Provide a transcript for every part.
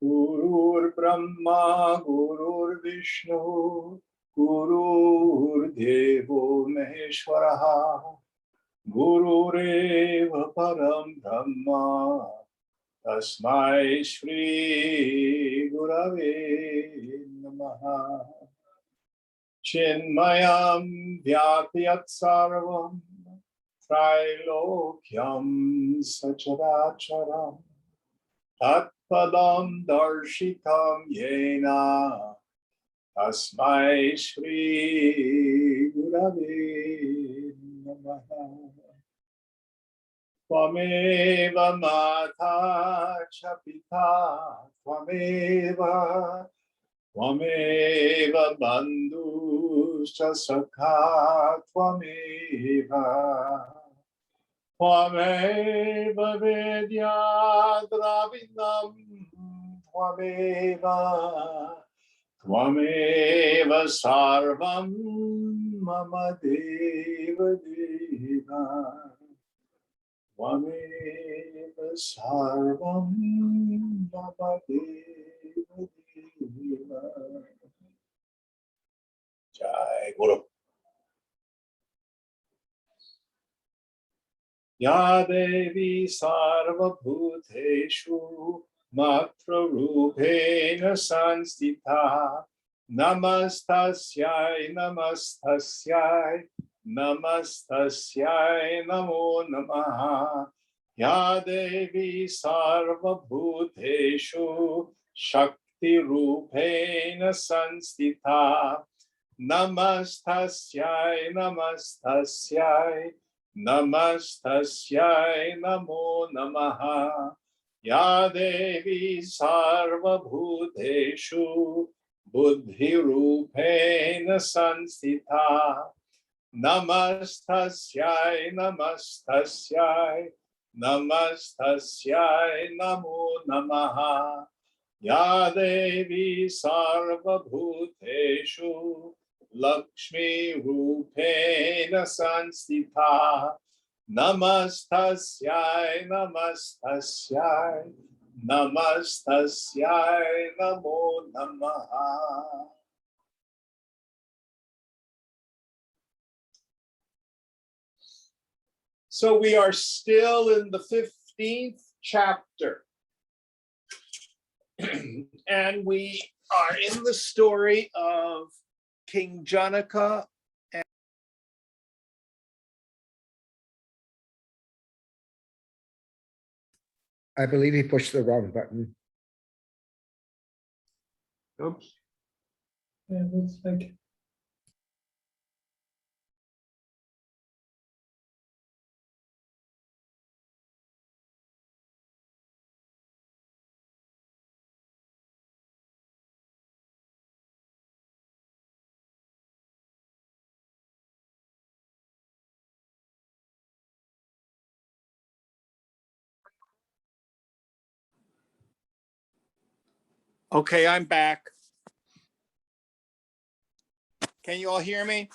Gurur Brahma, Gurur Vishnu, Gurur Devo Maheshwaraha, Gurureva Param Brahma, Tasmai Shri Gurave Namaha. Chinmayam Vyapyat Sarvam, Trilokyam Sacharacharam, Tatpadam Darshitam Yena, Tasmai Shri Gurave Namaha. Tvameva Mata cha Pita, Tvameva Bandhu cha Sakha, Tvameva Vidya Dravinam, Tvameva Sarvam Mama Deva Deva. Tvameva Sarvam Mama Deva Deva. Jai Guru. Ya Devi Sarva Bhuteshu Matra Rupena Sanstita, Namastasyai Namastasyai Namastasyai Namo Namaha. Ya Devi Sarva Bhuteshu Shakti Rupena Sanstita, Namastasyai Namastasyai Namastasyai Namo Namaha. Ya Devi Sarva Bhuteshu Buddhi Rupena Sanstita, Namastasyai Namastasyai Namastasyai Namo Namaha. Ya Devi Sarva Bhuteshu Lakshmi Rupena Sanstita, Namastasyai Namastasyai Namastasyai Namo Namaha. So we are still in the 15th chapter. And we are in the story of King Janaka. I believe he pushed the wrong button. Oops. Yeah, looks like. Okay, I'm back. Can you all hear me?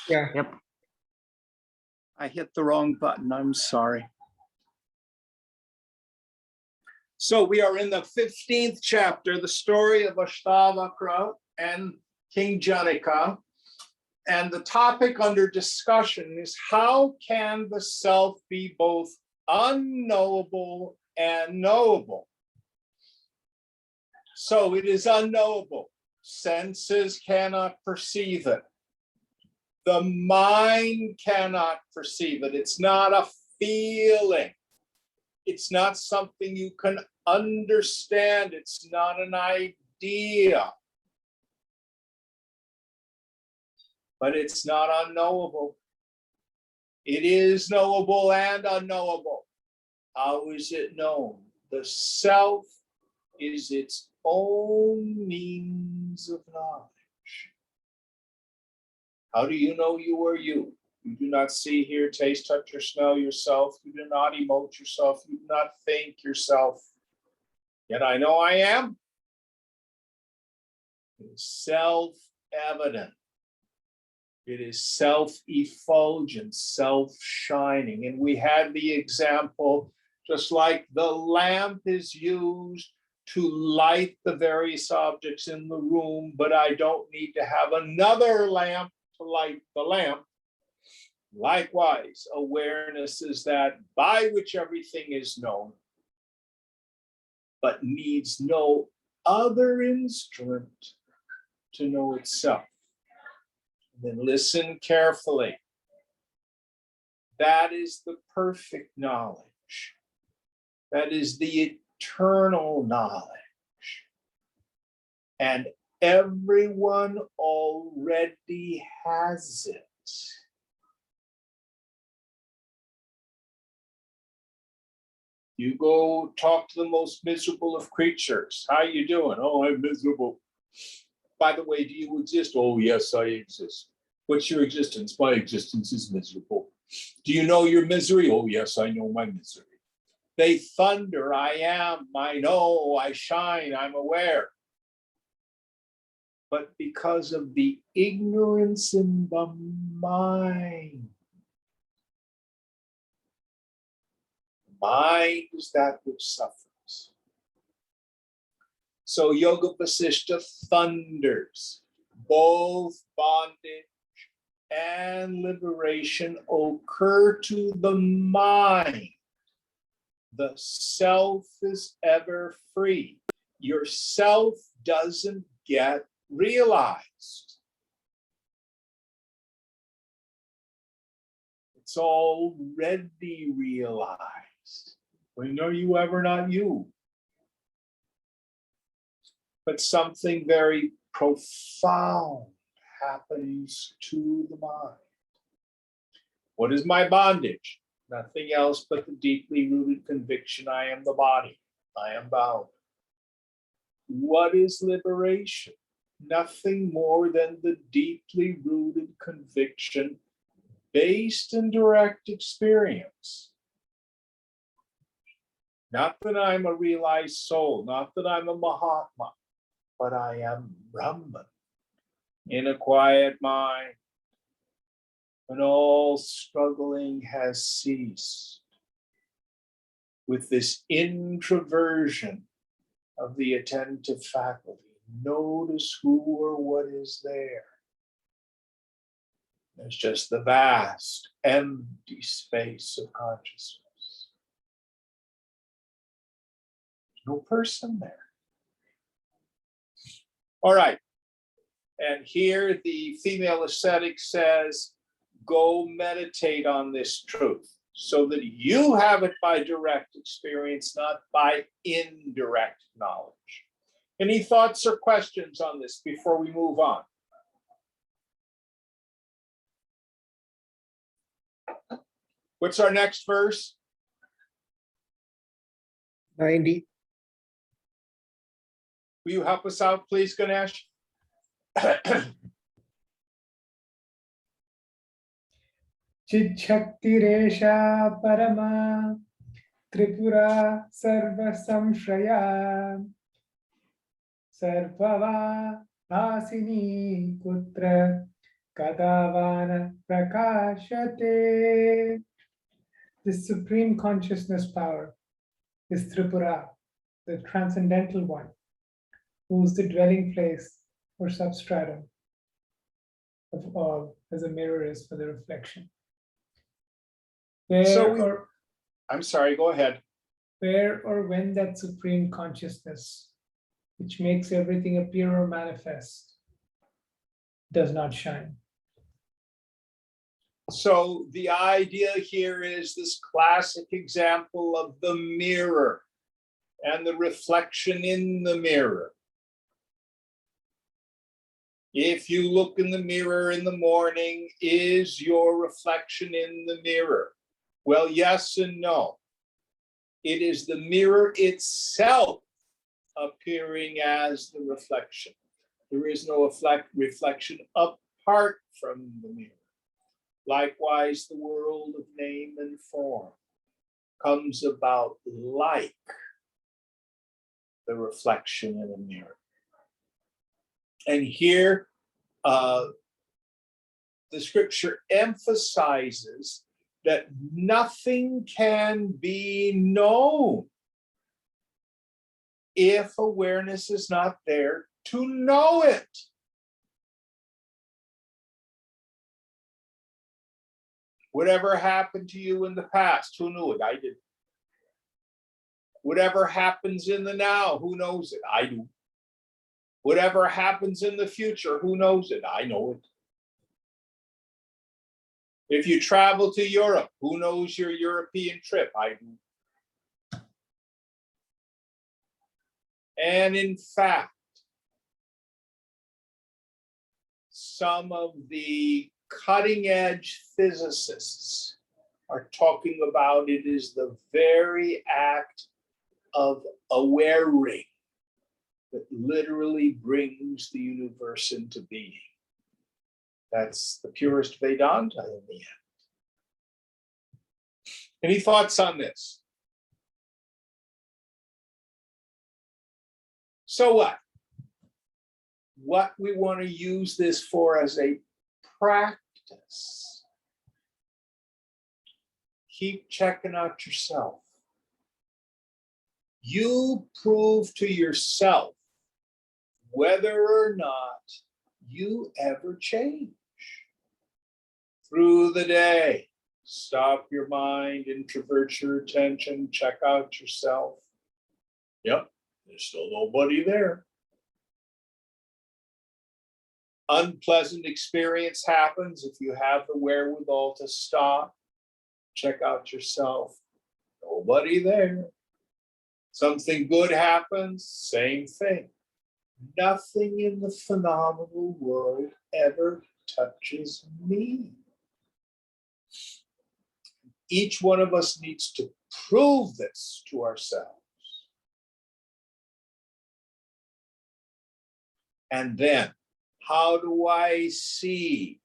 Yeah. Yep. I hit the wrong button. I'm sorry. So we are in the 15th chapter, the story of Ashtavakra and King Janaka. And the topic under discussion is how can the self be both unknowable and knowable? So it is unknowable. Senses cannot perceive it. The mind cannot perceive it. It's not a feeling. It's not something you can understand. It's not an idea. but it's not unknowable. It is knowable and unknowable. How is it known? The self is its own means of knowledge. How do you know you are you? You do not see, hear, taste, touch, or smell yourself. You do not emote yourself. You do not think yourself. Yet I know I am. It is self-evident. It is self-effulgent, self-shining. And we had the example, just like the lamp is used to light the various objects in the room, but I don't need to have another lamp to light the lamp. Likewise, awareness is that by which everything is known, but needs no other instrument to know itself. Then listen carefully. That is the perfect knowledge. That is the eternal knowledge. And everyone already has it. You go talk to the most miserable of creatures. How you doing? Oh, I'm miserable. By the way, do you exist? Oh, yes, I exist. What's your existence? My existence is miserable. Do you know your misery? Oh, yes, I know my misery. They thunder, I am, I know, I shine, I'm aware. But because of the ignorance in the mind, mind is that which suffers. So Yoga Vasishtha thunders, both bondage and liberation occur to the mind. The self is ever free. Your self doesn't get realized. It's already realized. When are you ever not you? But something very profound happens to the mind. What is my bondage? Nothing else but the deeply rooted conviction I am the body, I am bound. What is liberation? Nothing more than the deeply rooted conviction based in direct experience. Not that I'm a realized soul, not that I'm a Mahatma, but I am Brahman in a quiet mind. When all struggling has ceased, with this introversion of the attentive faculty, notice who or what is there. There's just the vast, empty space of consciousness. There's no person there. All right. And here the female ascetic says, go meditate on this truth so that you have it by direct experience, not by indirect knowledge. Any thoughts or questions on this before we move on? What's our next verse? 90. Will you help us out, please, Ganesh? Chidshaktiresha parama Tripura sarva samshraya sarvava asini kutra kadavana prakashate. This supreme consciousness power is Tripura, the transcendental one, who is the dwelling place or substratum of all, as a mirror is for the reflection. I'm sorry, go ahead. Where or when that supreme consciousness, which makes everything appear or manifest, does not shine. So the idea here is this classic example of the mirror and the reflection in the mirror. If you look in the mirror in the morning, is your reflection in the mirror? Well, yes and no. It is the mirror itself appearing as the reflection. There is no reflection apart from the mirror. Likewise, the world of name and form comes about like the reflection in a mirror. And here, the scripture emphasizes that nothing can be known if awareness is not there to know it. Whatever happened to you in the past, who knew it? I did. Whatever happens in the now, who knows it? I do. Whatever happens in the future, who knows it? I know it. If you travel to Europe, who knows your European trip? I do. And in fact, some of the cutting edge physicists are talking about it is the very act of awareing that literally brings the universe into being. That's the purest Vedanta in the end. Any thoughts on this? So what? What we want to use this for as a practice. Keep checking out yourself. You prove to yourself whether or not you ever change. Through the day, stop your mind, introvert your attention, check out yourself. Yep, there's still nobody there. Unpleasant experience happens. If you have the wherewithal to stop, check out yourself. Nobody there. Something good happens, same thing. Nothing in the phenomenal world ever touches me. Each one of us needs to prove this to ourselves. And then, how do I see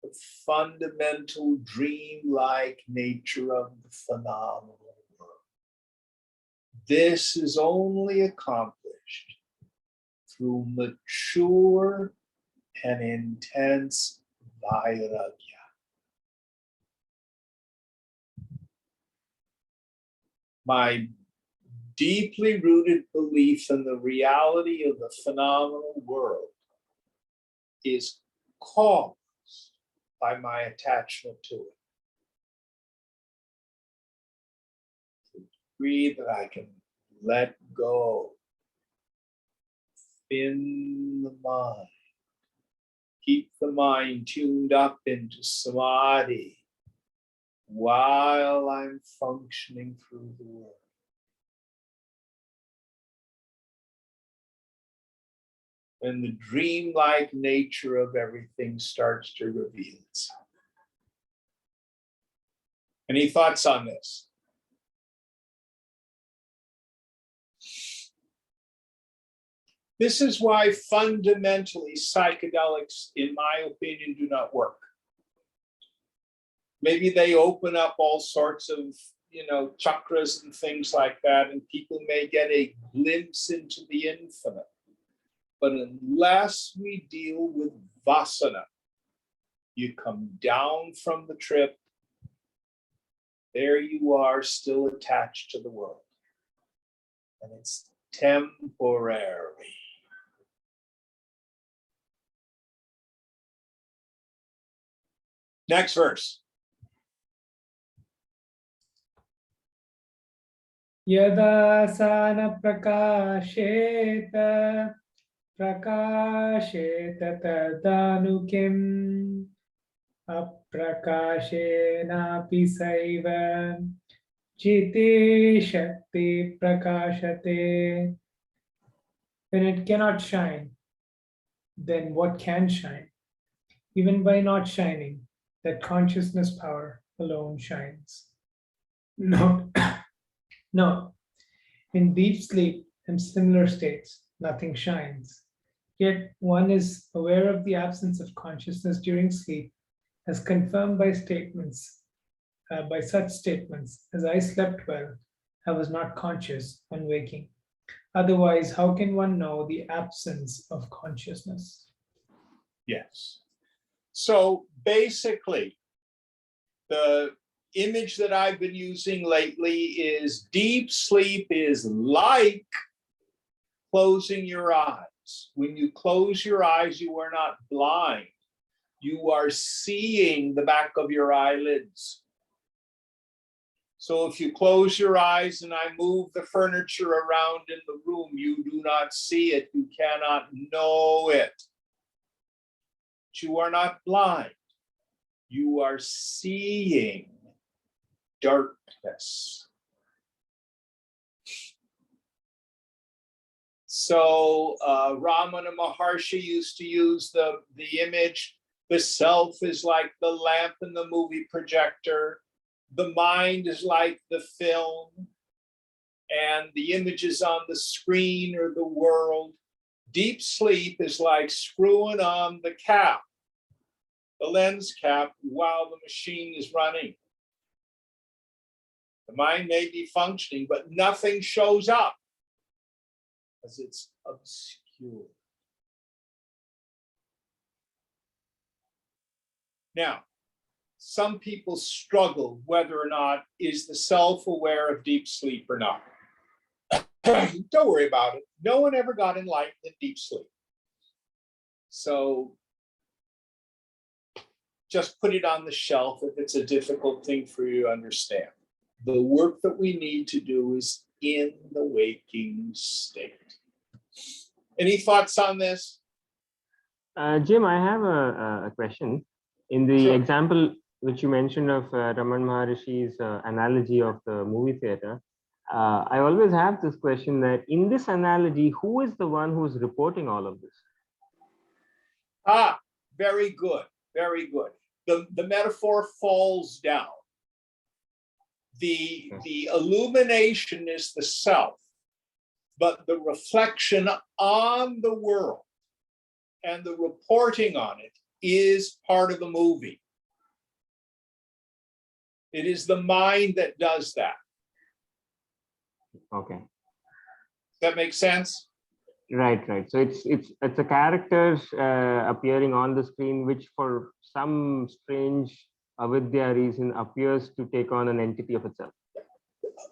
the fundamental dreamlike nature of the phenomenal world? This is only accomplished through mature and intense vairagya. My deeply rooted belief in the reality of the phenomenal world is caused by my attachment to it. To the degree that I can let go, thin the mind, keep the mind tuned up into samadhi while I'm functioning through the world. And the dreamlike nature of everything starts to reveal itself. Any thoughts on this? This is why fundamentally psychedelics, in my opinion, do not work. Maybe they open up all sorts of, chakras and things like that, and people may get a glimpse into the infinite. But unless we deal with vasana, you come down from the trip, there you are still attached to the world. And it's temporary. Next verse. Yada sana prakasheta prakasheta tadanukim aprakashena pisaiva jite shakti prakashate. When it cannot shine, then what can shine? Even by not shining, that consciousness power alone shines. No, no. In deep sleep and similar states, nothing shines. Yet one is aware of the absence of consciousness during sleep, as confirmed by such statements as I slept well, I was not conscious when waking. Otherwise, how can one know the absence of consciousness? Yes. So basically, the image that I've been using lately is deep sleep is like closing your eyes. When you close your eyes, you are not blind. You are seeing the back of your eyelids. So if you close your eyes and I move the furniture around in the room, you do not see it. You cannot know it. But you are not blind. You are seeing darkness. So Ramana Maharshi used to use the image, the self is like the lamp in the movie projector, the mind is like the film, and the images on the screen are the world. Deep sleep is like screwing on the cap, the lens cap, while the machine is running. The mind may be functioning, but nothing shows up because it's obscure. Now, some people struggle whether or not is the self aware of deep sleep or not. Don't worry about it. No one ever got enlightened in deep sleep. So just put it on the shelf if it's a difficult thing for you to understand. The work that we need to do is in the waking state. Any thoughts on this? Jim, I have a question. In the Sure. example which you mentioned of Raman Maharishi's analogy of the movie theater, I always have this question that in this analogy, who is the one who's reporting all of this? Very good, very good. The metaphor falls down. The illumination is the self, but the reflection on the world and the reporting on it is part of the movie. It is the mind that does that. Okay. Does that make sense? Right. So it's a character appearing on the screen, which for some strange avidya reason appears to take on an entity of itself.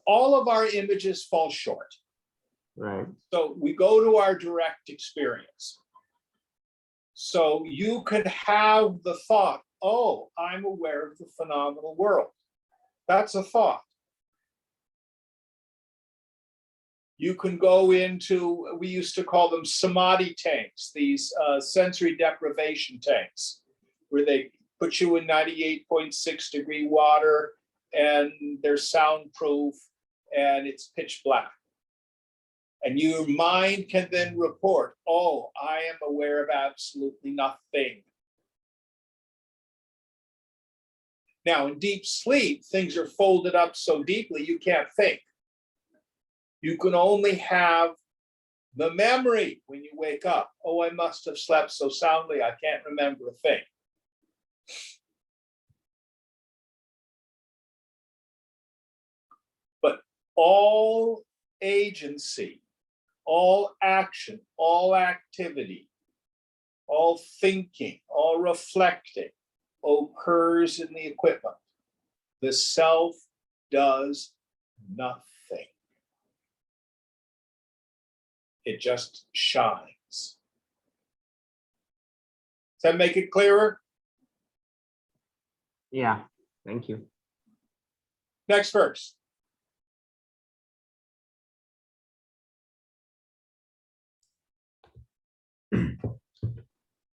All of our images fall short. Right. So we go to our direct experience. So you could have the thought, oh, I'm aware of the phenomenal world. That's a thought. You can go into, we used to call them samadhi tanks, these sensory deprivation tanks, where they put you in 98.6 degree water and they're soundproof and it's pitch black. And your mind can then report, oh, I am aware of absolutely nothing. Now, in deep sleep, things are folded up so deeply you can't think. You can only have the memory when you wake up. Oh, I must have slept so soundly, I can't remember a thing. But all agency, all action, all activity, all thinking, all reflecting occurs in the equipment. The self does nothing. It just shines. Does that make it clearer? Yeah. Thank you. Next verse.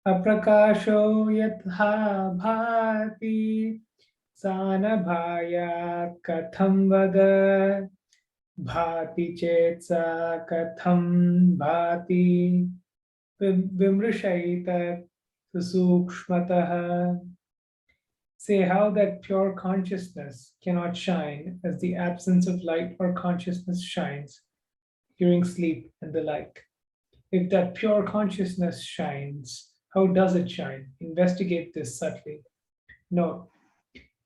Aprakasho yatha bhati sanabhaya katham vada bhati chetsa katham bhati Vimrishayita susukshmataha. Say how that pure consciousness cannot shine as the absence of light or consciousness shines during sleep and the like. If that pure consciousness shines, how does it shine? Investigate this subtly. Note,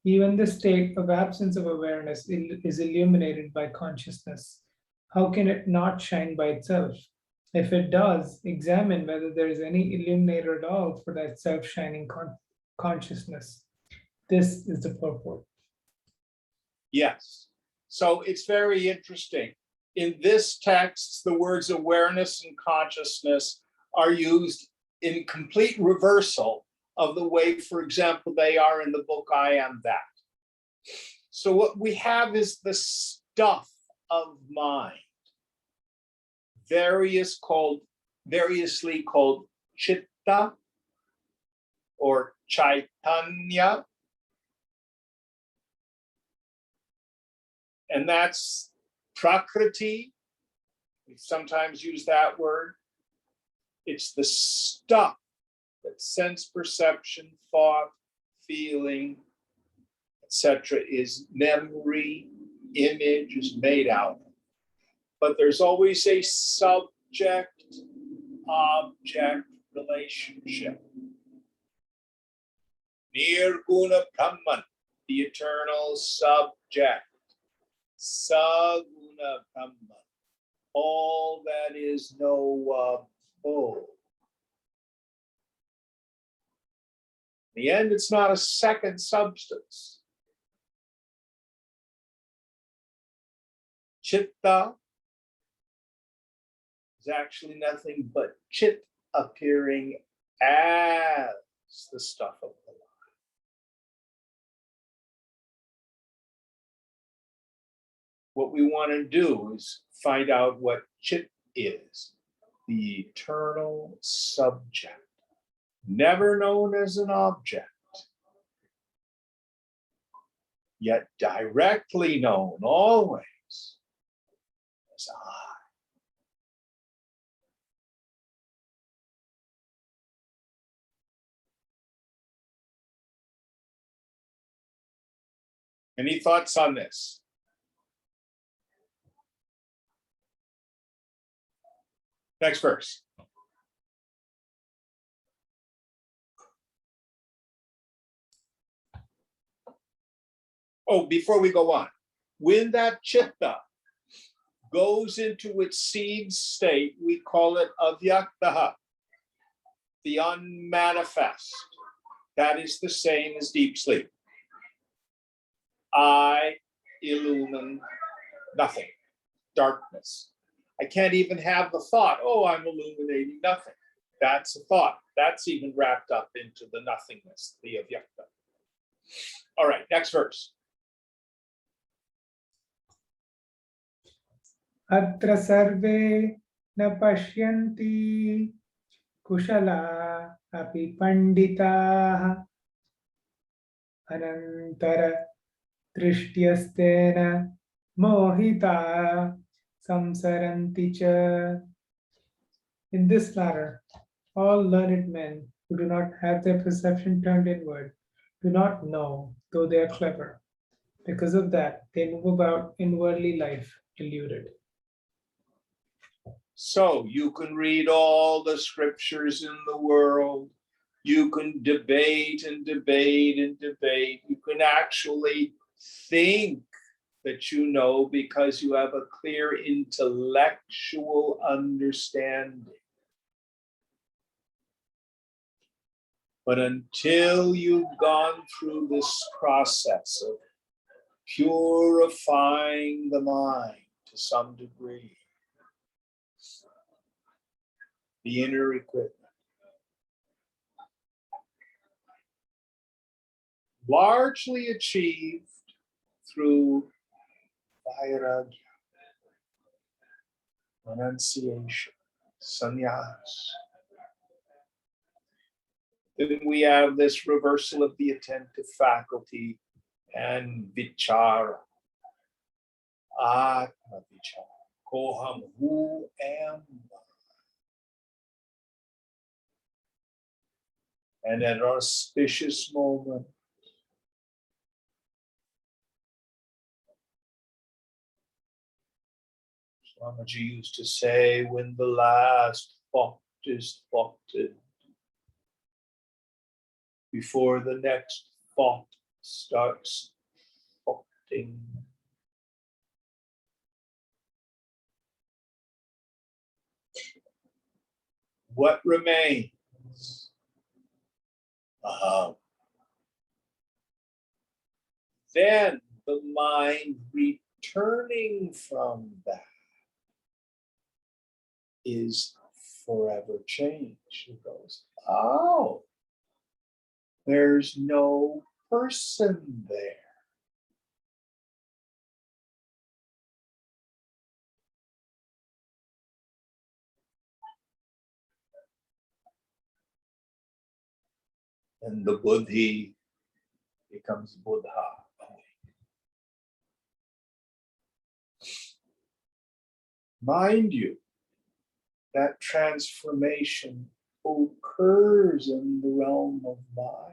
even the state of absence of awareness is illuminated by consciousness. How can it not shine by itself? If it does, examine whether there is any illuminator at all for that self-shining consciousness. This is the purport. Yes. So it's very interesting. In this text, the words awareness and consciousness are used in complete reversal of the way, for example, they are in the book I Am That. So what we have is the stuff of mind, variously called chitta or chaitanya. And that's prakriti. We sometimes use that word. It's the stuff that sense perception, thought, feeling, etc. is memory, image is made out of. But there's always a subject-object relationship. Nirguna Brahman, the eternal subject. Saguna Brahman, all that is knowable. In the end, it's not a second substance. Chitta is actually nothing but chit appearing as the stuff of the life. What we want to do is find out what chit is, the eternal subject, never known as an object, yet directly known always as I. Any thoughts on this? Next verse. Oh, before we go on, when that chitta goes into its seed state, we call it avyaktaha, the unmanifest. That is the same as deep sleep. I illumine nothing, darkness. I can't even have the thought, oh, I'm illuminating nothing. That's a thought. That's even wrapped up into the nothingness, the avyakta. All right, next verse. Atra sarve na pashyanti kushala api panditaha anantara drishtiyastena mohita samsaranti cha. In this matter, all learned men who do not have their perception turned inward do not know, though they are clever. Because of that, they move about inwardly life deluded. So you can read all the scriptures in the world. You can debate and debate and debate. You can actually think that you know because you have a clear intellectual understanding. But until you've gone through this process of purifying the mind to some degree, the inner equipment, largely achieved through vairagya, renunciation, sannyas. Then we have this reversal of the attentive faculty and vichara. Atma vichara. Koham, who am I? And at an auspicious moment, Swamiji used to say, when the last thought is thoughted, before the next thought starts thoughting, what remains? Then the mind returning from that is forever changed. It goes, oh, there's no person there. And the Buddhi becomes Buddha. Mind you, that transformation occurs in the realm of Maya.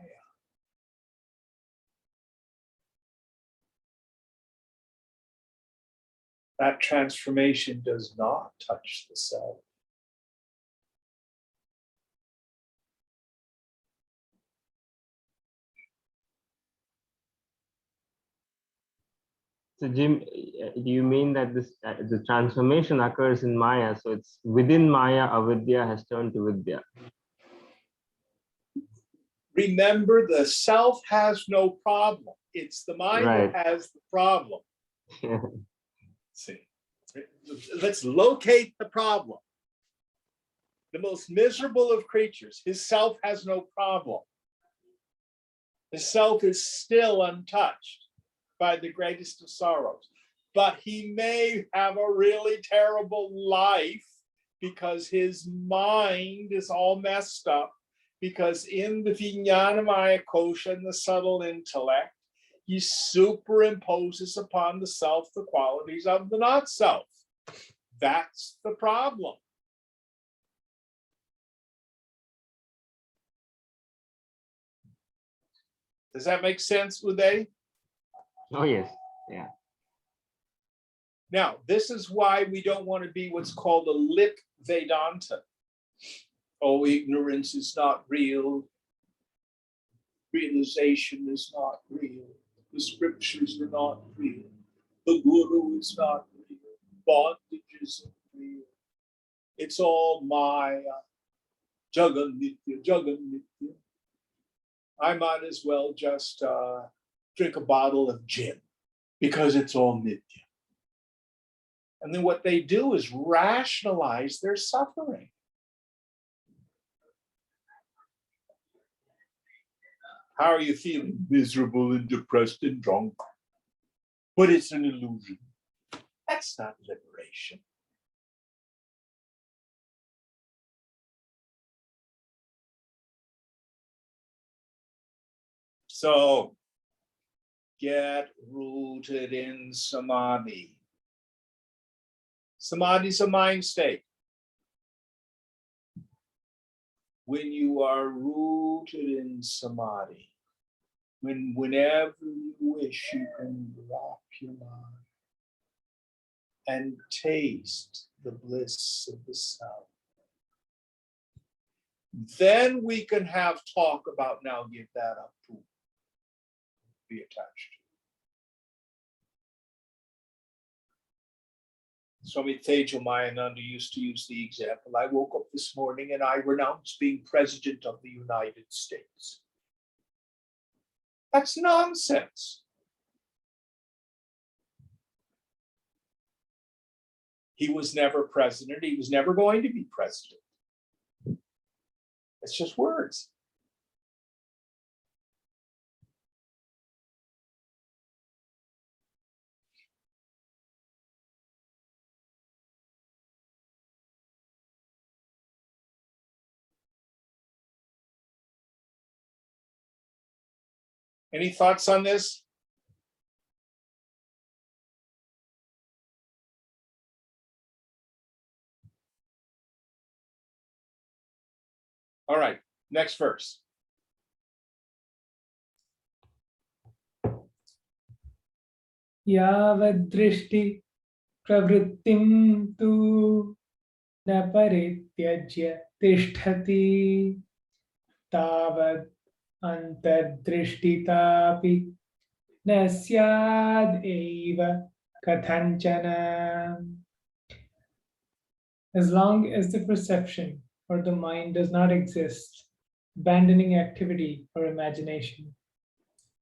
That transformation does not touch the self. So Jim, do you mean that this the transformation occurs in Maya? So it's within Maya, avidya has turned to vidya. Remember, the self has no problem. It's the mind Right. that has the problem. See, let's locate the problem. The most miserable of creatures, his self has no problem. His self is still untouched by the greatest of sorrows, but he may have a really terrible life because his mind is all messed up, because in the Vijnanamaya kosha, the subtle intellect, he superimposes upon the self the qualities of the not self. That's the problem. Does that make sense, Uday? Oh yes, yeah. Now, this is why we don't want to be what's called a lip Vedanta. Oh, ignorance is not real. Realization is not real. The scriptures are not real. The guru is not real. Bondage isn't real. It's all Maya. Jagan Nitya, Jagan Nitya. I might as well just drink a bottle of gin because it's all Nitya. And then what they do is rationalize their suffering. How are you feeling? Miserable and depressed and drunk. But it's an illusion. That's not liberation. So get rooted in samadhi. Samadhi is a mind state. When you are rooted in samadhi, whenever you wish, you can drop your mind and taste the bliss of the self. Then we can have talk about, now give that up to be attached to. Swami Tejo Mayananda used to use the example. I woke up this morning and I renounced being president of the United States. That's nonsense. He was never president. He was never going to be president. It's just words. Any thoughts on this? All right, next verse. Yavadrishti pravrittim tu na parityajya tishtati tavad antardrishtitapi na syad eva kathanchana. As long as the perception or the mind does not exist, abandoning activity or imagination,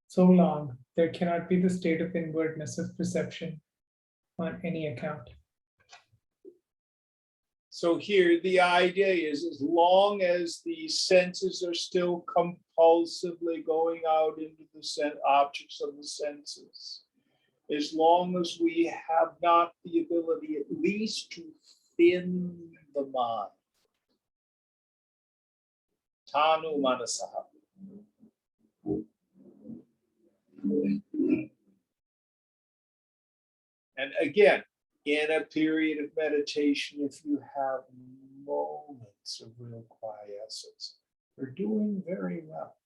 so long there cannot be the state of inwardness of perception on any account. So here the idea is, as long as the senses are still compulsively going out into the objects of the senses, as long as we have not the ability at least to thin the mind. Tanu manasaha. And again, in a period of meditation, if you have moments of real quiescence, you're doing very well.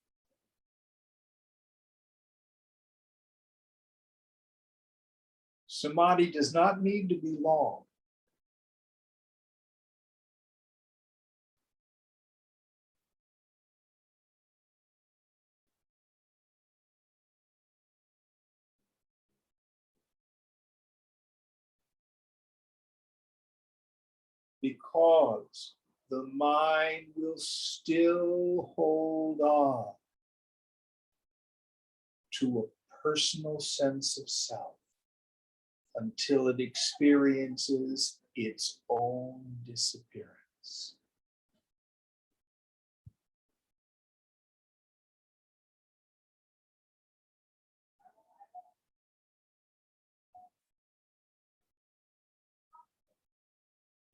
Samadhi does not need to be long. Because the mind will still hold on to a personal sense of self until it experiences its own disappearance.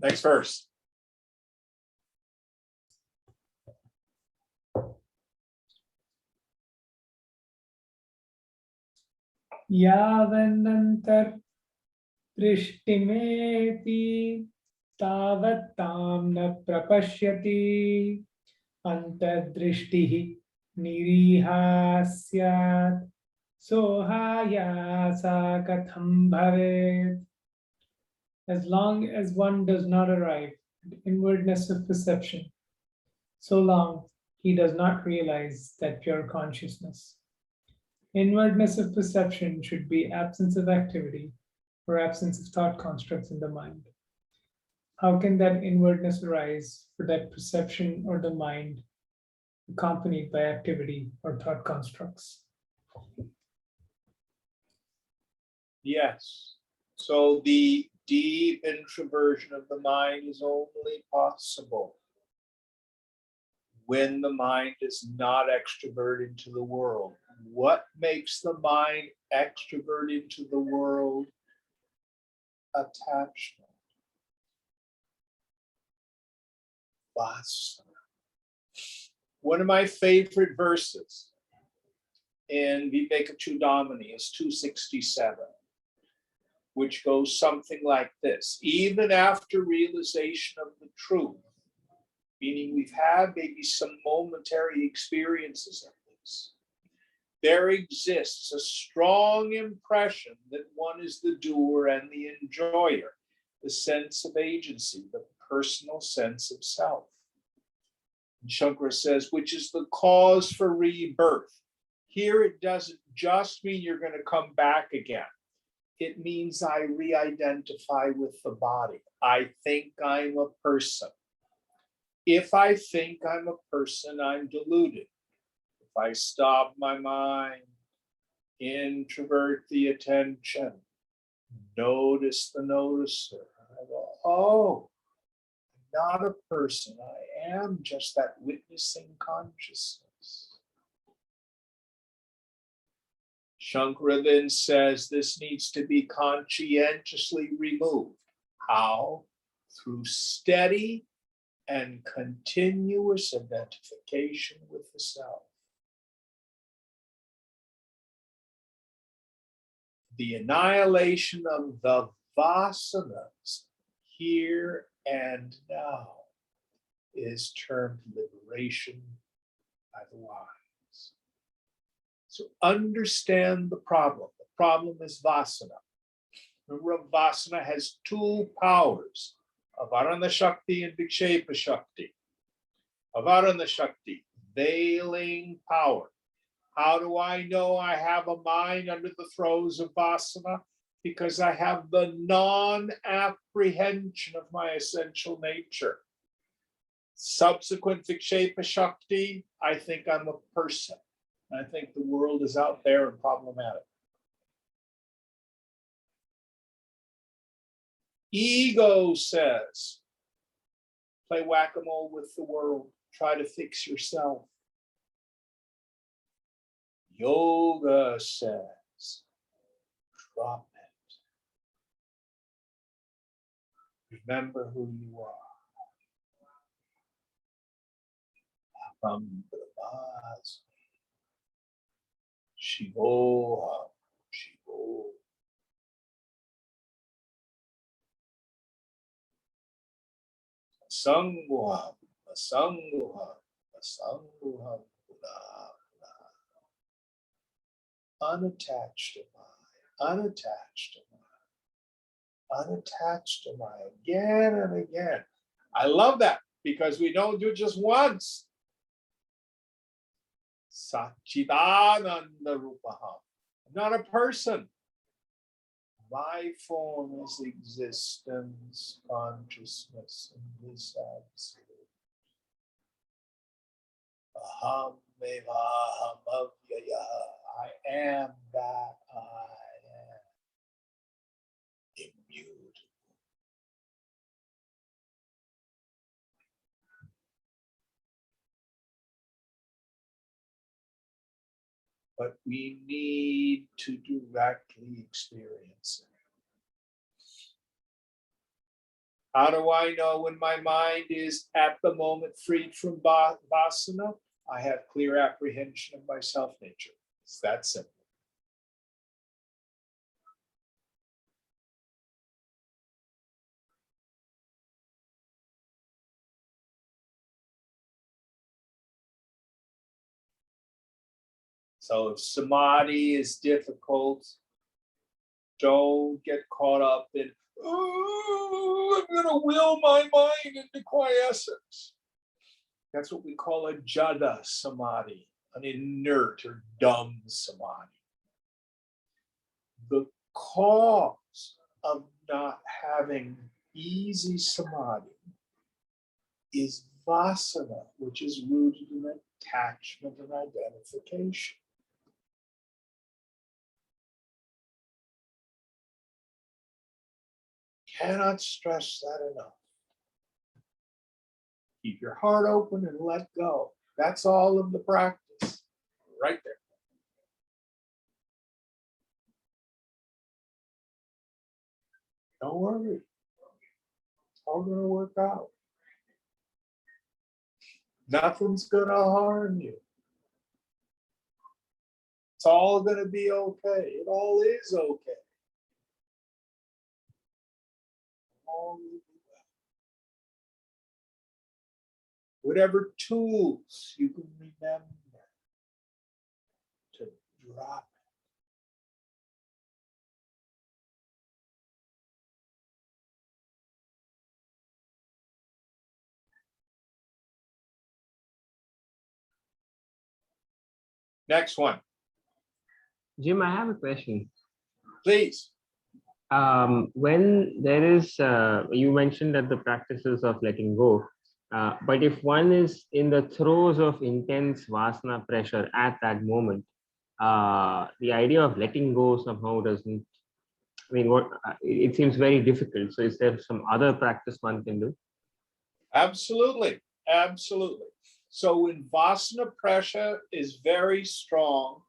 Next verse. Yavanantar drishtimeti tavattam na prapashyati antardrishtihi nirihasyat sohayasa katham bhavet. As long as one does not arrive at inwardness of perception, so long he does not realize that pure consciousness. Inwardness of perception should be absence of activity or absence of thought constructs in the mind. How can that inwardness arise for that perception or the mind accompanied by activity or thought constructs? Yes. So the deep introversion of the mind is only possible when the mind is not extrovert into the world. What makes the mind extrovert into the world? Attachment. Vasana. One of my favorite verses in Vivekachudamani is 267, which goes something like this. Even after realization of the truth, meaning we've had maybe some momentary experiences of this, there exists a strong impression that one is the doer and the enjoyer, the sense of agency, the personal sense of self. And Shankara says, which is the cause for rebirth. Here it doesn't just mean you're going to come back again. It means I re-identify with the body. I think I'm a person. If I think I'm a person, I'm deluded. If I stop my mind, introvert the attention, notice the noticer, I go, oh, I'm not a person. I am just that witnessing consciousness. Shankara then says this needs to be conscientiously removed. How? Through steady and continuous identification with the self. The annihilation of the vasanas here and now is termed liberation by the wise. So understand the problem. The problem is vasana. Remember, vasana has two powers, avarana shakti and vikshepa shakti. Avarana shakti, veiling power. How do I know I have a mind under the throes of vasana? Because I have the non-apprehension of my essential nature. Subsequent vikshepa shakti, I think I'm a person. I think the world is out there and problematic. Ego says, play whack-a-mole with the world, try to fix yourself. Yoga says, drop it. Remember who you are. From Brahmas, Shivoham, Shivo. Asanguham, Asanguham, Asanguham, unattached to mind, unattached to mind, unattached to mind, again and again. I love that because we don't do it just once. Satchidananda Rupaham. I'm not a person. My form is existence, consciousness, and this absolute. Aham mevaham avyaya. I am that I am. Immutable. But we need to directly experience it. How do I know when my mind is at the moment freed from vasana? I have clear apprehension of my self-nature. It's that simple. So if samadhi is difficult, don't get caught up in, oh, I'm going to will my mind into quiescence. That's what we call a jada samadhi, an inert or dumb samadhi. The cause of not having easy samadhi is vasana, which is rooted in attachment and identification. Cannot stress that enough. Keep your heart open and let go. That's all of the practice, right there. Don't worry. It's all going to work out. Nothing's going to harm you. It's all going to be okay. It all is okay. All will be well. Whatever tools you can remember to drop it. Next one, Jim, I have a question. please. When there is, you mentioned that the practices of letting go, but if one is in the throes of intense vasana pressure at that moment, the idea of letting go somehow doesn't, I mean, it seems very difficult. So is there some other practice one can do? Absolutely, absolutely. So when vasana pressure is very strong,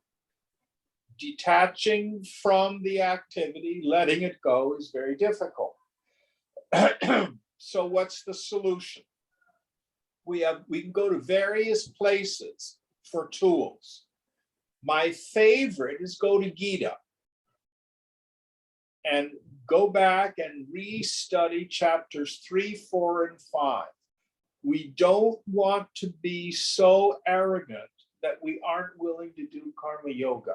detaching from the activity, letting it go is very difficult. So what's the solution? We can go to various places for tools. My favorite is go to Gita and go back and re-study chapters 3, 4, and 5. We don't want to be so arrogant that we aren't willing to do karma yoga.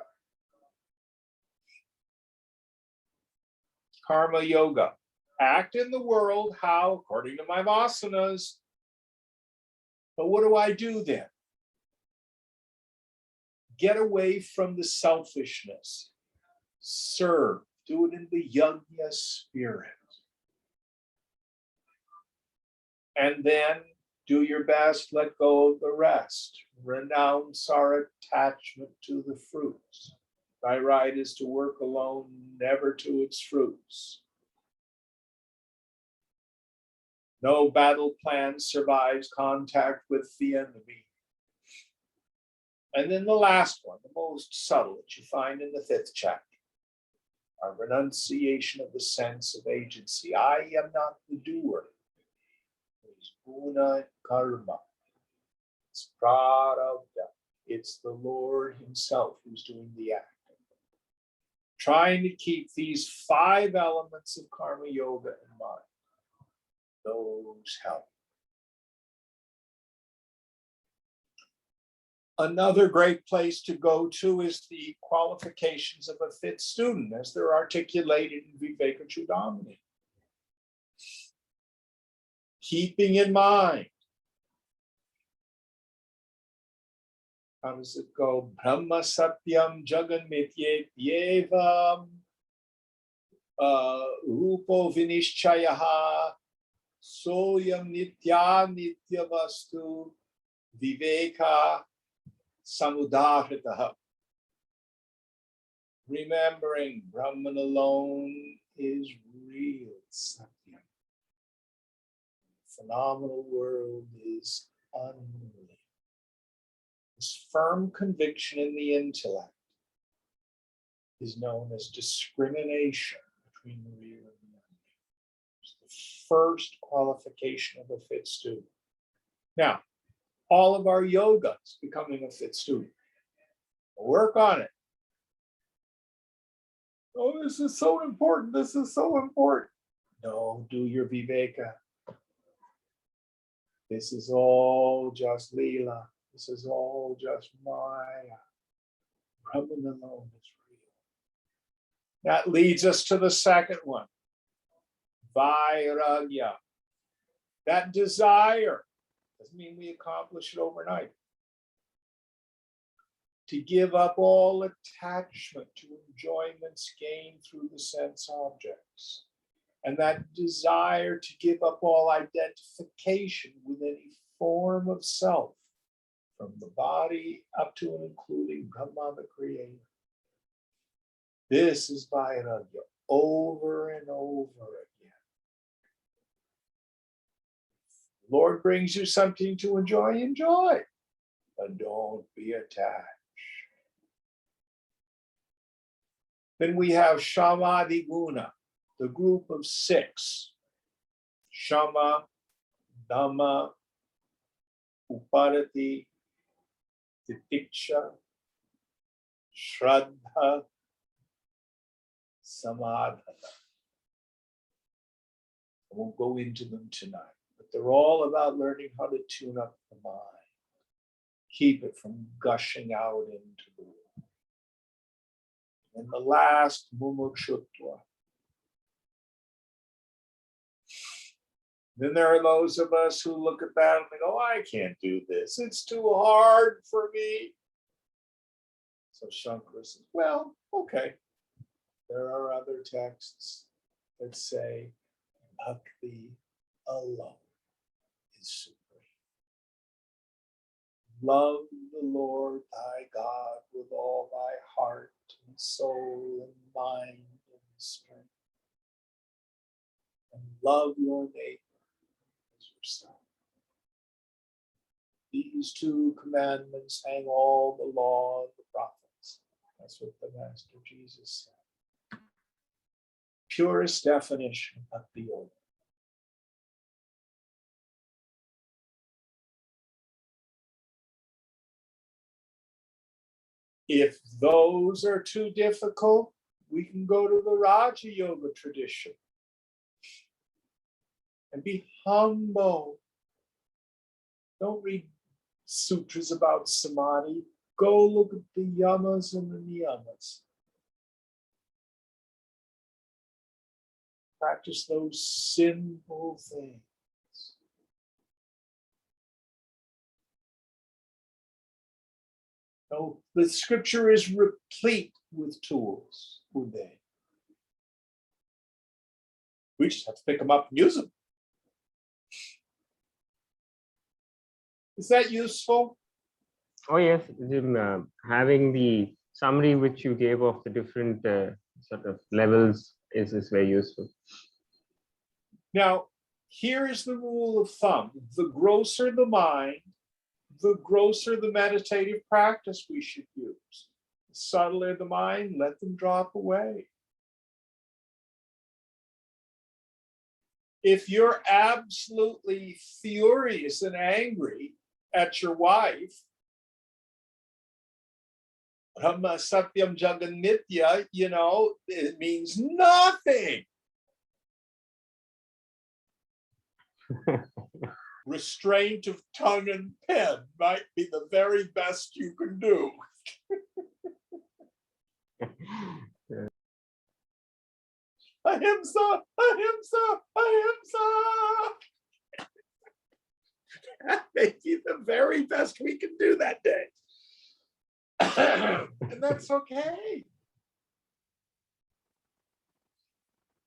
Karma yoga. Act in the world, how? According to my vasanas. But what do I do then? Get away from the selfishness. Serve. Do it in the yajna spirit. And then do your best, let go of the rest. Renounce our attachment to the fruits. Thy right is to work alone, never to its fruits. No battle plan survives contact with the enemy. And then the last one, the most subtle, that you find in the 5th chapter. Our renunciation of the sense of agency. I am not the doer. It's guna and karma. It's prarabdha. It's the Lord himself who's doing the acting. Trying to keep these 5 elements of karma yoga in mind. Those help. Another great place to go to is the qualifications of a fit student as they're articulated in Viveka Chudamani. Keeping in mind, how does it go? Brahma Satyam Jagan Mityevam Rupo Vinishchayaha Soyam Nitya Nitya Vastu Viveka Samudaritaha. Remembering Brahman alone is real Satyam. Phenomenal world is unreal. This firm conviction in the intellect is known as discrimination between the real and the unreal. It's the first qualification of a fit student. Now, all of our yoga is becoming a fit student. Work on it. Oh, this is so important. This is so important. No, do your viveka. This is all just Leela. This is all just Maya. Brahman alone is real. That leads us to the second one. Vairagya. That desire. Doesn't mean we accomplish it overnight. To give up all attachment to enjoyments gained through the sense objects. And that desire to give up all identification with any form of self, from the body up to and including Brahma, the creator. This is Vairagya over and over again. Lord brings you something to enjoy, enjoy, but don't be attached. Then we have Shamadhi Guna, the group of 6. Shama, Dhamma, Uparati, Titiksha, Shraddha, Samadhana. I won't go into them tonight, but they're all about learning how to tune up the mind. Keep it from gushing out into the world. And the last, Mumukshutva. Then there are those of us who look at that and they go, I can't do this. It's too hard for me. So Shankara says, well, okay. There are other texts that say Bhakti alone is supreme. Love the Lord thy God with all thy heart and soul and mind and strength. And love your neighbor as yourself. These 2 commandments hang all the law of the prophets. That's what the Master Jesus said. Purest definition of the yoga. If those are too difficult, we can go to the Raja Yoga tradition and be humble. Don't read sutras about samadhi. Go look at the yamas and the niyamas. practice those sinful things. No, the scripture is replete with tools, Uday. We just have to pick them up and use them. Is that useful? Oh yes, Jim, having the summary which you gave of the different sort of levels is very useful. Now, here's the rule of thumb. The grosser the mind, the grosser the meditative practice we should use. The subtler the mind, let them drop away. If you're absolutely furious and angry at your wife, Brahma Satyam Jagan Nitya, it means nothing. Restraint of tongue and pen might be the very best you can do. Ahimsa, ahimsa, ahimsa. That may be the very best we can do that day. And that's okay.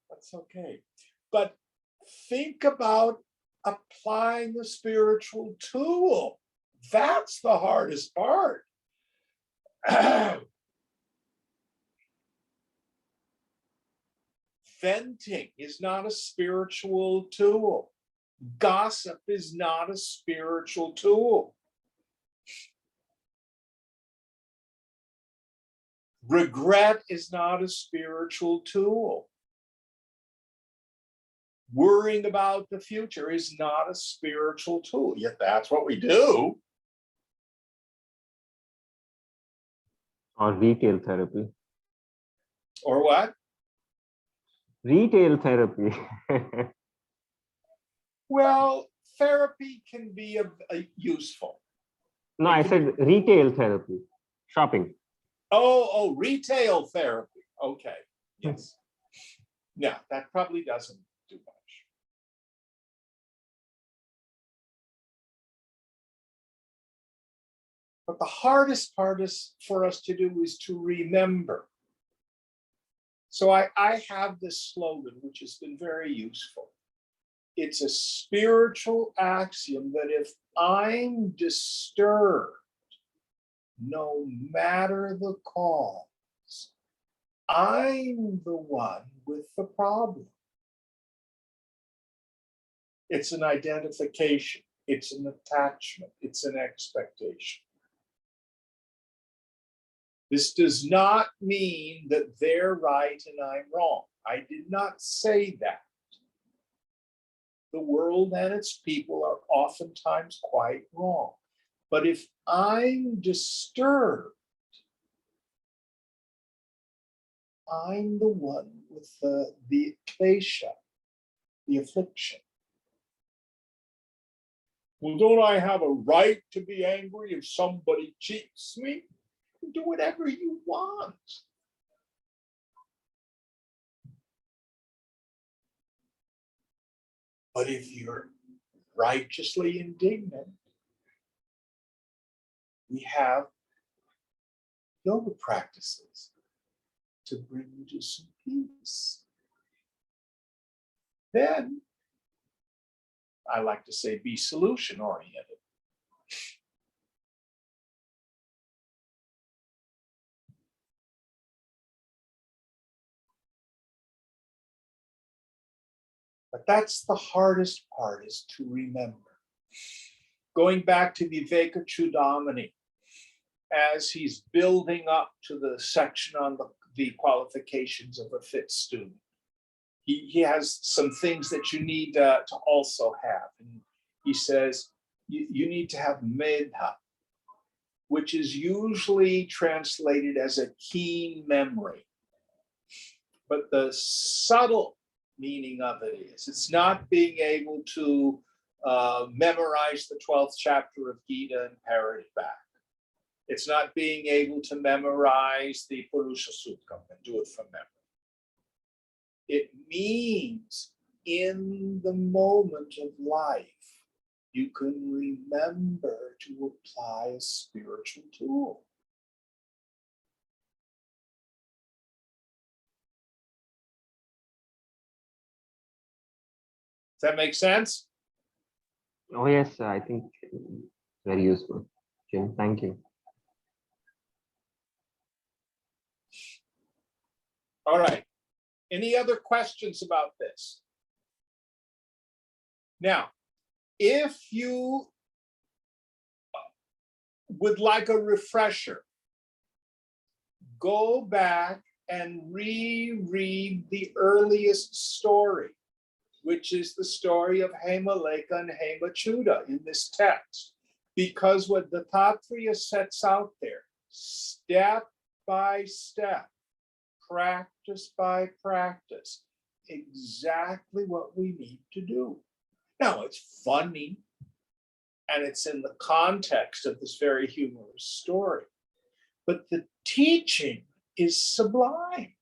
That's okay. But think about applying the spiritual tool. That's the hardest part. Venting is not a spiritual tool. Gossip is not a spiritual tool. Regret is not a spiritual tool. Worrying about the future is not a spiritual tool, yet that's what we do. Or retail therapy. Or what? Retail therapy. Well, therapy can be useful. No, I said retail therapy, shopping. Oh, retail therapy. Okay, yes. Yeah, that probably doesn't do much. But the hardest part is for us to do is to remember. So I have this slogan, which has been very useful. It's a spiritual axiom that if I'm disturbed, no matter the cause, I'm the one with the problem. It's an identification, it's an attachment, it's an expectation. This does not mean that they're right and I'm wrong. I did not say that. The world and its people are oftentimes quite wrong. But if I'm disturbed, I'm the one with the klesha, the affliction. Well, don't I have a right to be angry if somebody cheats me? Do whatever you want. But if you're righteously indignant, we have yoga practices to bring you to some peace. Then, I like to say, be solution oriented. But that's the hardest part, is to remember. Going back to Viveka Chudamani, as he's building up to the section on the qualifications of a fit student, he has some things that you need to also have. And he says, you need to have medha, which is usually translated as a keen memory. But the subtle meaning of it is, it's not being able to memorize the 12th chapter of Gita and parrot it back. It's not being able to memorize the Purusha Suktam and do it from memory. It means in the moment of life, you can remember to apply a spiritual tool. Does that make sense? Oh yes, I think very useful. Jim, thank you. All right. Any other questions about this? Now, if you would like a refresher, go back and reread the earliest story, which is the story of Hemaleka and Hemachyuta in this text. Because what the Tattriya sets out there, step by step, practice by practice, exactly what we need to do. Now, it's funny, and it's in the context of this very humorous story, but the teaching is sublime.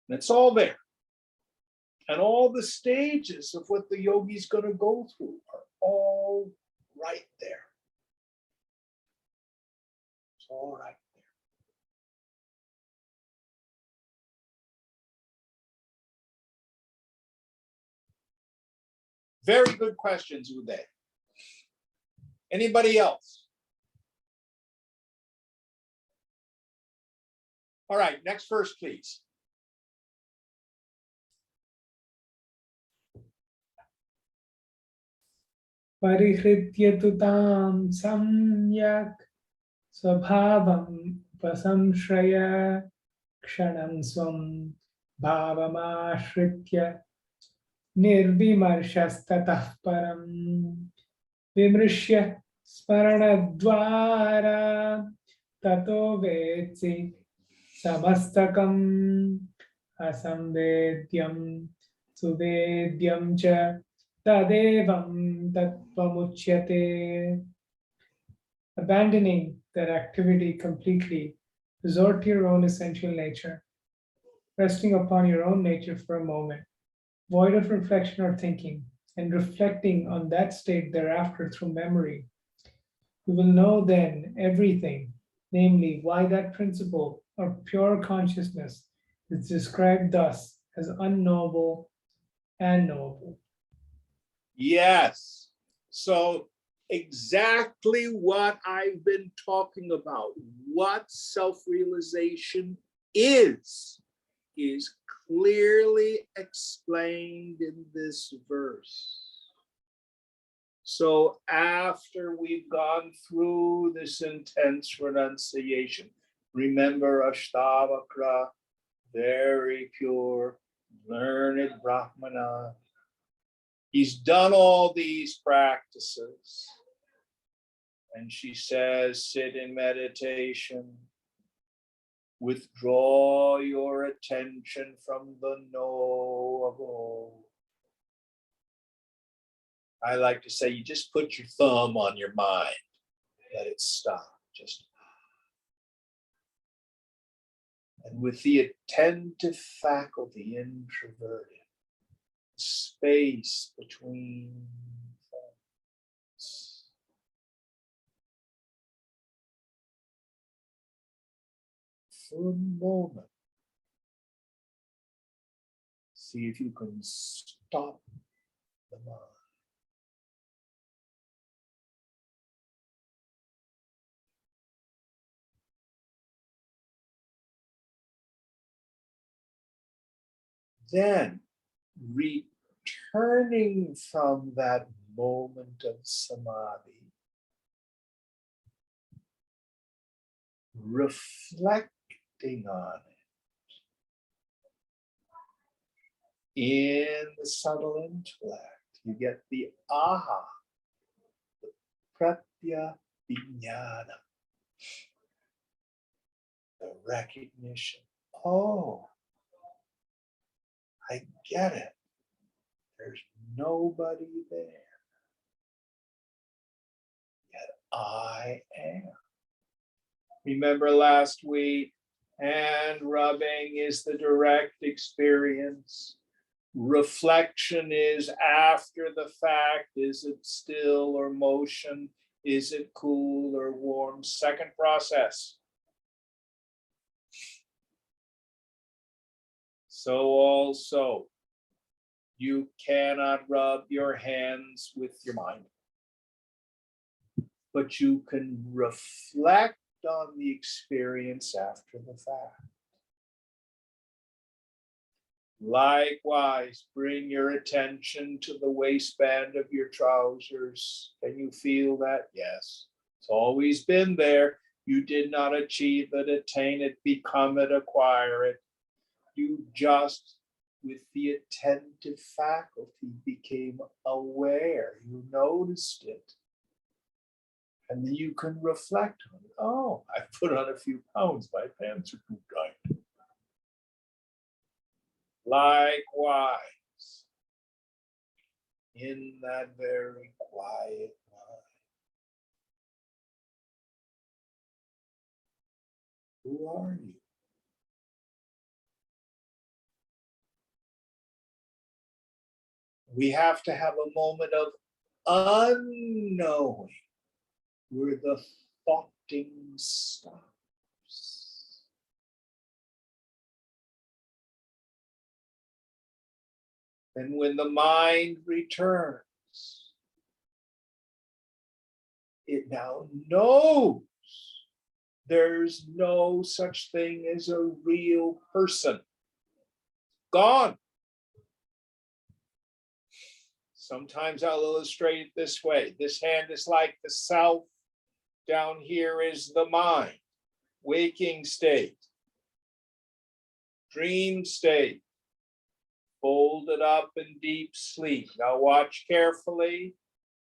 And it's all there. And all the stages of what the yogi's going to go through are all right there. It's all right there. Very good questions, Uday. Anybody else? All right, next verse, please. Parihritya tu tam samyak swabhavam upasamshraya kshanam swam bhavamashritya nirvimarshastatah param vimrishya smaranadvara tato vetsi samastakam asamvedyam suvedyam cha tadevam tattvamuchyate. Abandoning that activity completely, resort to your own essential nature, resting upon your own nature for a moment, void of reflection or thinking, and reflecting on that state thereafter through memory. You will know then everything, namely why that principle of pure consciousness is described thus as unknowable and knowable. Yes. So exactly what I've been talking about, what self-realization is clearly explained in this verse. So after we've gone through this intense renunciation, remember Ashtavakra, very pure, learned Brahmana. He's done all these practices. And she says, sit in meditation. Withdraw your attention from the knowable. I like to say, you just put your thumb on your mind. Let it stop. Just. And with the attentive faculty introverted, space between thoughts. For a moment, see if you can stop the mind. Then, returning from that moment of samadhi, reflecting on it in the subtle intellect, you get the aha, the pratyabhinyana, the recognition. Oh, I get it. There's nobody there. Yet I am. Remember last week, And rubbing is the direct experience. Reflection is after the fact. Is it still or motion? Is it cool or warm? Second process. So also, you cannot rub your hands with your mind, but you can reflect on the experience after the fact. Likewise, bring your attention to the waistband of your trousers. Can you feel that? Yes, it's always been there. You did not achieve it, attain it, become it, acquire it. You just, with the attentive faculty, became aware. You noticed it. And then you can reflect on it. Oh, I put on a few pounds. My pants are too tight. Likewise, in that very quiet mind, who are you? We have to have a moment of unknowing where the thoughting stops. And when the mind returns, it now knows there's no such thing as a real person. Gone. Sometimes I'll illustrate it this way. This hand is like the self. Down here is the mind. Waking state. Dream state. Folded up in deep sleep. Now watch carefully.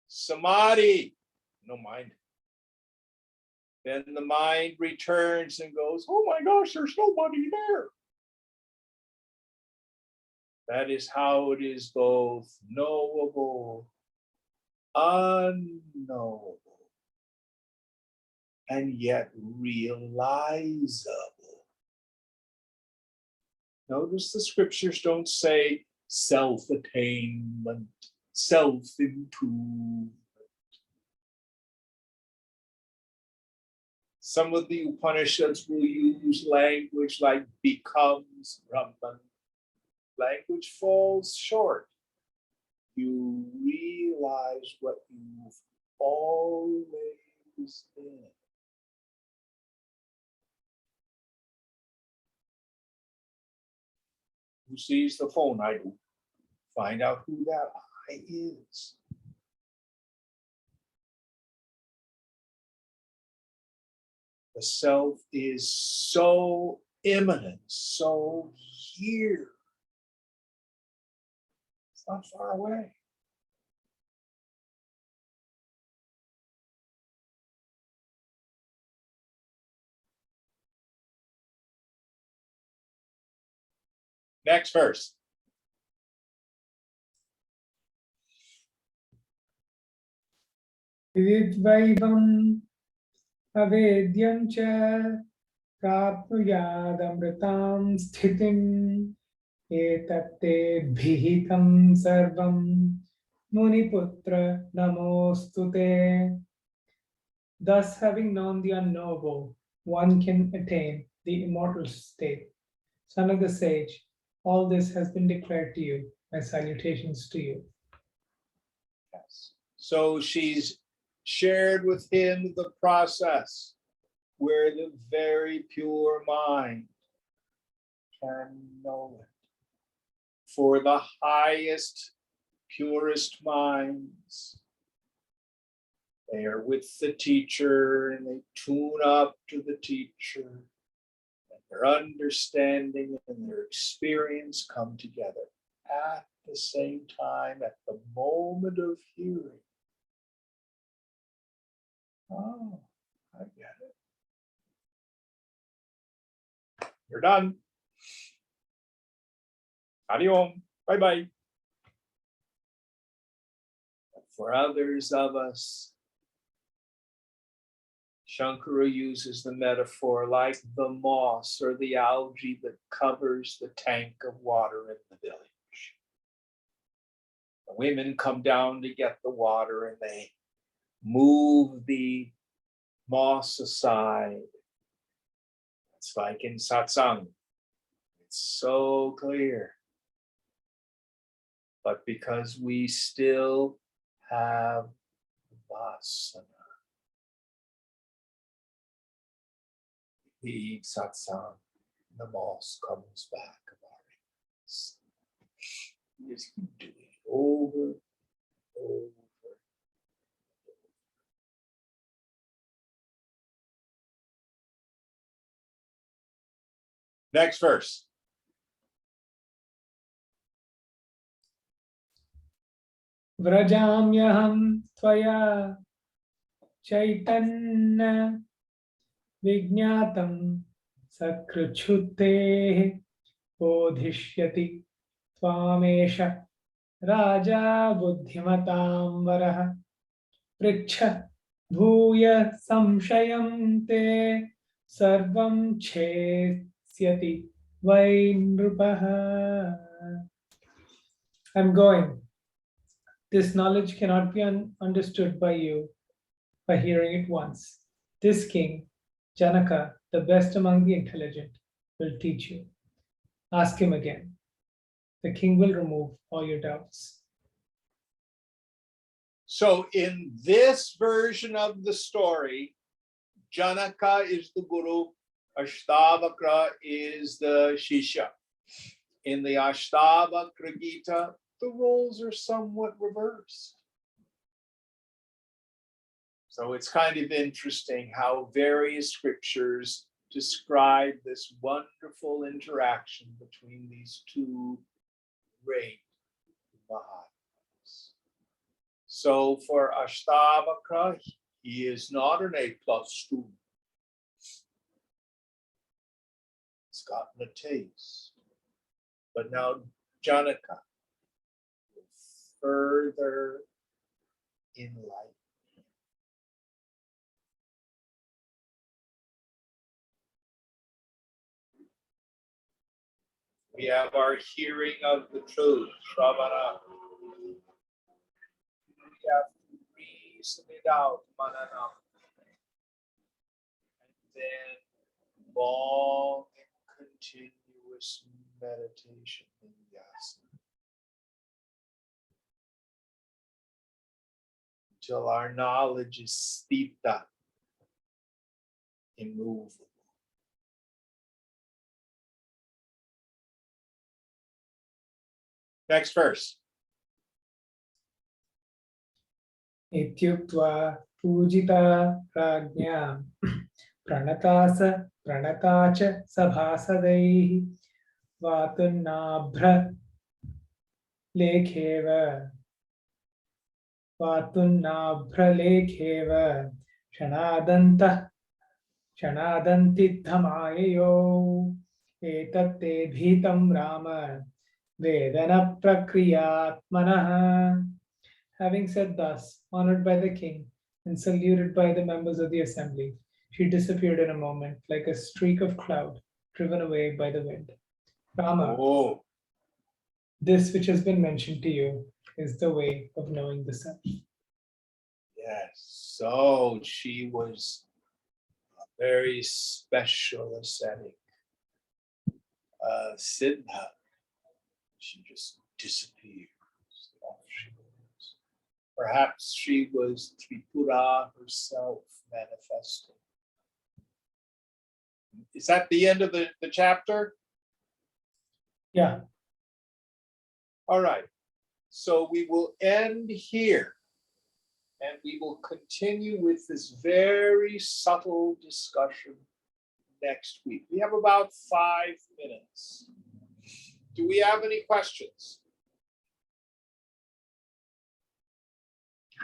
Samadhi. No mind. Then the mind returns and goes, oh my gosh, there's nobody there. That is how it is both knowable, unknowable, and yet realizable. Notice the scriptures don't say self-attainment, self-improvement. Some of the Upanishads will use language like becomes Brahman. Language falls short. You realize what you've always been. Who sees the phone? I do. Find out who that I is. The self is so immanent, so here. It's not far away. Next verse. Vidvaivam avedyam cha prapnuyadamritam sthitim etatte bhihitam sarvam muniputra namostute. Thus, having known the unknowable, one can attain the immortal state. Son of the sage, all this has been declared to you. My salutations to you. Yes. So she's shared with him the process where the very pure mind can know it. For the highest, purest minds, they are with the teacher and they tune up to the teacher. And their understanding and their experience come together at the same time, at the moment of hearing. Oh, I get it. You're done. Hari Om. Bye-bye. For others of us, Shankara uses the metaphor like the moss or the algae that covers the tank of water in the village. The women come down to get the water and they move the moss aside. It's like in satsang. It's so clear. But because we still have vasana, the satsang, the moss comes back about it. You just keep doing it over and over. Next verse. Vrajamyaham tvaya chaitanna vijñātam sakruchutte bodhishyati tvamesha raja buddhimatam varaha prichha bhuya samshayam te sarvam chesyati vai nrupaha. I'm going. This knowledge cannot be understood by you by hearing it once. This king, Janaka, the best among the intelligent, will teach you. Ask him again. The king will remove all your doubts. So in this version of the story, Janaka is the guru, Ashtavakra is the Shishya. In the Ashtavakra Gita, the roles are somewhat reversed. So it's kind of interesting how various scriptures describe this wonderful interaction between these two great Mahatmas. So for Ashtavakra, he is not an A+ student. He's gotten a taste. But now Janaka, further enlightened. We have our hearing of the truth, Shravana. We have to reason it out, Manana. And then long and continuous meditation in Yasana. Until our knowledge is sthita, immovable. Next verse. Ityuktva pujita prajna pranatasa pranatacha sabhasadaihi vatunnabhra lekheva shanadanta shanadantidhamayo etatte bhitam rama vedana prakriyatmanaha. Having said thus, honored by the king and saluted by the members of the assembly, she disappeared in a moment like a streak of cloud driven away by the wind. Rama, Oh, this which has been mentioned to you is the way of knowing the self. yes. So she was a very special ascetic, Siddha. She just disappeared. Off she was. Perhaps she was Tripura herself manifesting. Is that the end of the chapter? Yeah. All right. So we will end here and we will continue with this very subtle discussion next week. We have about 5 minutes. Do we have any questions?